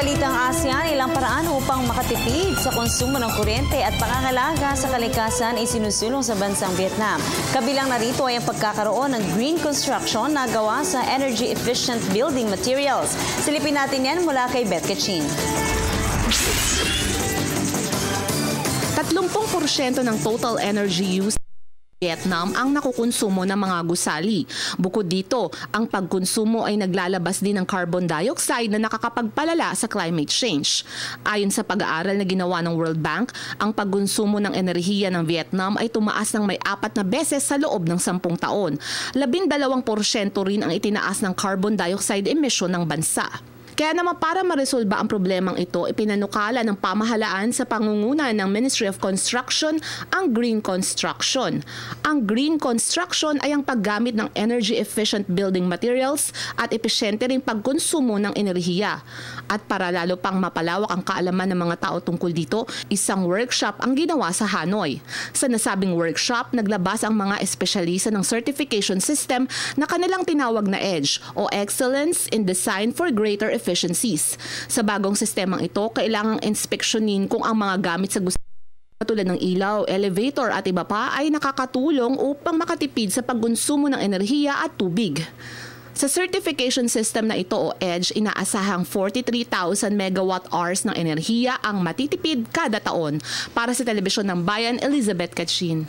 balitang ASEAN, ilang paraan upang makatipid sa konsumo ng kuryente at pangangalaga sa kalikasan ay sinusulong sa bansang Vietnam. Kabilang narito ay ang pagkakaroon ng green construction na gawa sa energy-efficient building materials. Silipin natin yan mula kay Beth Kachin. 30% ng total energy use Vietnam ang nakukonsumo ng mga gusali. Bukod dito, ang pagkonsumo ay naglalabas din ng carbon dioxide na nakakapagpalala sa climate change. Ayon sa pag-aaral na ginawa ng World Bank, ang pagkonsumo ng enerhiya ng Vietnam ay tumaas ng may 4 na beses sa loob ng 10 taon. 12% rin ang itinaas ng carbon dioxide emission ng bansa. Kaya naman para maresolba ang problemang ito, ipinanukala ng pamahalaan sa pangunguna ng Ministry of Construction ang green construction. Ang green construction ay ang paggamit ng energy-efficient building materials at epesyente ring pagkonsumo ng enerhiya. At para lalo pang mapalawak ang kaalaman ng mga tao tungkol dito, isang workshop ang ginawa sa Hanoi. Sa nasabing workshop, naglabas ang mga espesyalista ng certification system na kanilang tinawag na EDGE o Excellence in Design for Greater Efficiencies. Sa bagong sistemang ito, kailangang inspeksyonin kung ang mga gamit sa tulad ng ilaw, elevator at iba pa ay nakakatulong upang makatipid sa pagkonsumo ng enerhiya at tubig. Sa certification system na ito o EDGE, inaasahang 43,000 megawatt-hours ng enerhiya ang matitipid kada taon. Para sa Telebisyon ng Bayan, Elizabeth Kachin.